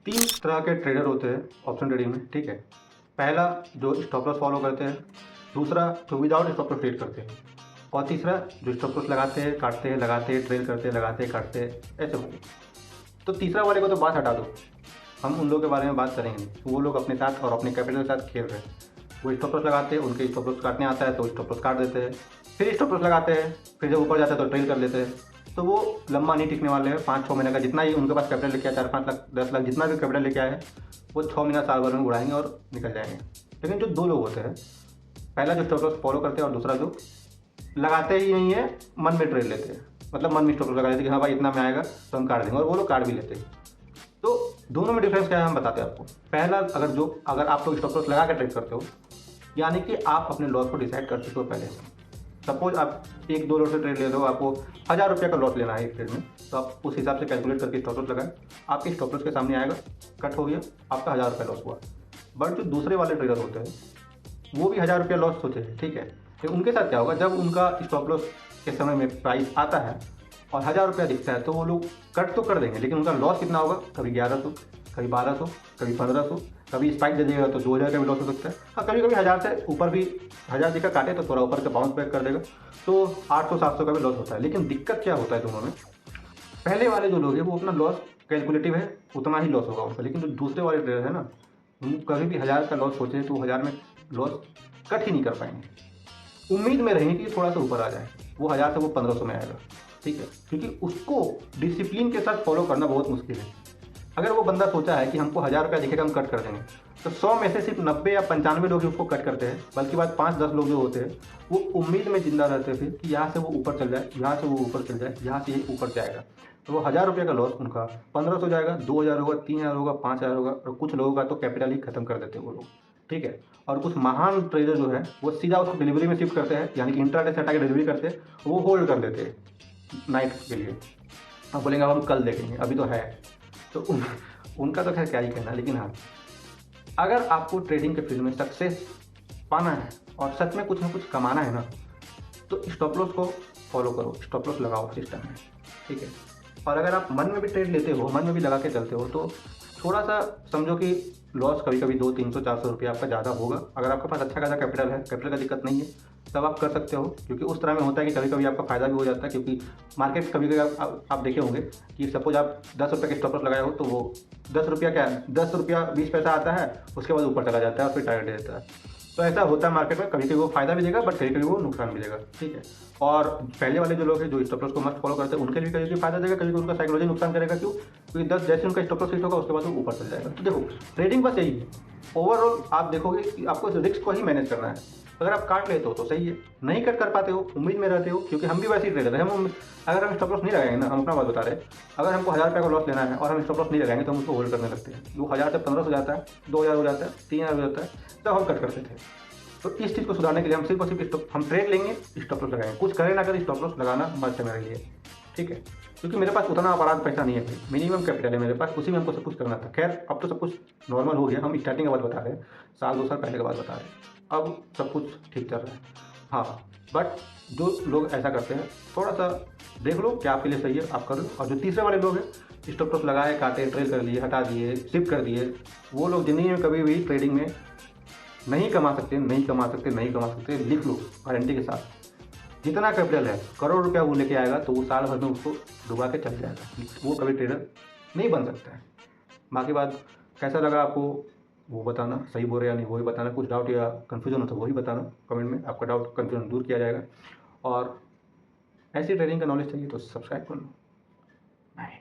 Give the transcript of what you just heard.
तीन तरह के ट्रेडर होते हैं ऑप्शन ट्रेडिंग में, ठीक है। पहला जो स्टॉप लॉस फॉलो करते हैं, दूसरा जो विदाउट स्टॉप लॉस ट्रेड करते हैं, और तीसरा जो स्टॉप लॉस लगाते हैं, काटते हैं, लगाते हैं, ट्रेड करते हैं, लगाते हैं, काटते हैं, ऐसे होंगे। तो तीसरा वाले को तो बात हटा दो, हम उन लोगों के बारे में बात करेंगे। वो लोग अपने साथ और अपने कैपिटल के साथ खेल रहे हैं। वो स्टॉप लॉस लगाते हैं, उनके स्टॉप लॉस काटने आता है तो स्टॉप लॉस काट देते हैं, फिर स्टॉप लॉस लगाते हैं, फिर जब ऊपर जाता है तो ट्रेड कर लेते हैं। तो वो लंबा नहीं टिकने वाले हैं। 5-6 महीने का जितना ही उनके पास कैपिटल लेके आए, 4-5 लाख 10 लाख जितना भी कैपिटल लेके आए हैं, वो 6 महीना साल भर में उड़ाएंगे और निकल जाएंगे। लेकिन जो दो लोग होते हैं, पहला जो स्टॉप लॉस फॉलो करते हैं और दूसरा जो लगाते ही नहीं है, मन में ट्रेड लेते हैं, मतलब मन में स्टॉप लॉस लगा देते हैं कि हाँ भाई इतना में आएगा तो हम काट देंगे, और वो लोग काट भी लेते हैं। तो दोनों में डिफरेंस क्या है हम बताते हैं आपको। पहला, अगर आप लोग स्टॉप लॉस लगा के ट्रेड करते हो, यानी कि आप अपने लॉस को डिसाइड कर चुके हो पहले से। सपोज आप 1-2 लॉट से ट्रेड ले रहे हो, आपको 1000 रुपये का लॉस लेना है एक ट्रेड में, तो आप उस हिसाब से कैलकुलेट करके स्टॉप लॉस लगाएं। आपके स्टॉप लॉस के सामने आएगा, कट हो गया, आपका 1000 रुपये लॉस हुआ। बट जो दूसरे वाले ट्रेडर होते हैं, वो भी 1000 रुपया लॉस सोचे, ठीक है। तो उनके साथ क्या होगा, जब उनका स्टॉप लॉस के समय में प्राइस आता है और 1000 रुपया दिखता है, तो वो लोग कट तो कर देंगे, लेकिन उनका लॉस कितना होगा, कभी 1100, कभी 1200, कभी 1500, कभी स्पाइक दे देगा तो 2000 का भी लॉस हो सकता है। हाँ, कभी कभी 1000 से ऊपर भी, 1000 दिखा काटे तो थोड़ा ऊपर से बाउंस बैक कर देगा, तो 800-700 का भी लॉस होता है। लेकिन दिक्कत क्या होता है दोनों में, पहले वाले जो लोग हैं वो अपना लॉस कैलकुलेटिव है, उतना ही लॉस होगा उनका। लेकिन जो दूसरे वाले ट्रेडर है ना, उन कभी भी 1000 का लॉस सोचे तो 1000 में लॉस कट ही नहीं कर पाएंगे। उम्मीद में रहेंगे कि थोड़ा सा ऊपर आ जाए, वो 1000 से वो 1500 में आएगा, ठीक है। क्योंकि उसको डिसिप्लिन के साथ फॉलो करना बहुत मुश्किल है। अगर वो बंदा सोचा है कि हमको 1000 रुपया दिखेगा हम कट कर देंगे, तो 100 में से सिर्फ 90 या 95 लोग ही उसको कट करते हैं। बल्कि बात 5-10 लोग जो होते हैं, वो उम्मीद में जिंदा रहते थे कि यहाँ से वो ऊपर चल जाए, यहाँ से वो ऊपर चल जाए, यहाँ से ये ऊपर जाएगा। तो वो 1000 रुपये का लॉस उनका 1500 जाएगा, 2000 होगा, 3000 होगा, 5000 होगा, और कुछ लोगों का तो कैपिटल ही खत्म कर देते हैं वो लोग, ठीक है। और कुछ महान ट्रेडर जो है वो सीधा उसको डिलीवरी में शिफ्ट करते हैं, यानी कि इंट्राडे से हटा के डिलीवरी करते हैं, वो होल्ड कर देते हैं नाइट के लिए। अब बोलेंगे अब हम कल देखेंगे, अभी तो है। तो उनका तो खैर क्या ही कहना। लेकिन हाँ, अगर आपको ट्रेडिंग के फील्ड में सक्सेस पाना है और सच में कुछ ना कुछ कमाना है ना, तो स्टॉप लॉस को फॉलो करो, स्टॉप लॉस लगाओ सिस्टम में, ठीक है। और अगर आप मन में भी ट्रेड लेते हो, मन में भी लगा के चलते हो, तो थोड़ा सा समझो कि लॉस कभी कभी 200-300-400 रुपये आपका ज़्यादा होगा। अगर आपके पास अच्छा खासा कैपिटल है, कैपिटल का दिक्कत नहीं है, तब आप कर सकते हो। क्योंकि उस तरह में होता है कि कभी कभी आपका फ़ायदा भी हो जाता है, क्योंकि मार्केट कभी कभी आप देखे होंगे कि सपोज आप 10 रुपये के स्टॉप लॉस लगाए हो, तो वो 10 रुपया क्या है, 10 रुपया 20 पैसा आता है, उसके बाद ऊपर चला जाता है और फिर टारगेट दे देता है। तो ऐसा होता है मार्केट में, कभी कभी वो फायदा भी देगा, बट कभी कभी वो नुकसान भी देगा, ठीक है। और पहले वाले जो लोग हैं जो स्टॉप लॉस को मस्त फॉलो करते हैं, उनके लिए कभी कभी फायदा देगा, कभी कभी उनका साइकोलॉजी नुकसान करेगा। क्यों? क्योंकि 10 जैसे उनका स्टॉप लॉस हिट होगा, उसके बाद वो ऊपर चल जाएगा। तो देखो, ट्रेडिंग बस यही है। ओवरऑल आप देखोगे कि आपको इस रिस्क को ही मैनेज करना है। अगर आप काट लेते हो तो सही है, नहीं कट कर पाते हो, उम्मीद में रहते हो, क्योंकि हम भी वैसे ही ट्रेडर हैं। अगर हम स्टॉप लॉस नहीं लगाएंगे ना, हम अपना बात बता रहे हैं, अगर हमको 1000 रुपये का लॉस लेना है और हम स्टॉप लॉस नहीं लगाएंगे तो हम उसको होल्ड करने लगते हैं। वो 1000 से 1500 हो जाता है, 2000 हो जाता है, 3000 हो जाता है, तब हम कट करते थे। तो इस चीज़ को सुधारने के लिए हम सिर्फ और सिर्फ हम ट्रेड लेंगे, स्टॉप लॉस लगाएंगे। कुछ करें ना करें, स्टॉप लॉस लगाना मस्त है मेरे लिए, ठीक है। क्योंकि मेरे पास उतना अपराध पैसा नहीं है भाई, मिनिमम कैपिटल है मेरे पास, उसी में हमको सब कुछ करना था। खैर अब तो सब कुछ नॉर्मल हो गया, हम स्टार्टिंग की बात बता रहे हैं, 1-2 साल पहले की बात बता रहे हैं। अब सब कुछ ठीक चल रहा है। हाँ, बट जो लोग ऐसा करते हैं, थोड़ा सा देख लो क्या आपके लिए सही है, आप कर लो। और जो तीसरे वाले लोग हैं, स्टॉप लॉस लगाए, काटे, ट्रेड कर लिए, हटा दिए, शिफ्ट कर दिए, वो लोग ज़िंदगी में कभी भी ट्रेडिंग में नहीं कमा सकते, नहीं कमा सकते, नहीं कमा सकते। लिख लो गारंटी के साथ। जितना कैपिटल है, करोड़ रुपया वो लेके आएगा तो वो साल भर में उसको डुबा के चल जाएगा, वो कभी ट्रेडर नहीं बन सकता है। बाकी बात कैसा लगा आपको वो बताना, सही बोल रहे या नहीं वो ही बताना। कुछ डाउट या कन्फ्यूजन हो तो वही बताना कमेंट में, आपका डाउट कन्फ्यूजन दूर किया जाएगा। और ऐसी ट्रेडिंग का नॉलेज चाहिए तो सब्सक्राइब कर लो। बाय।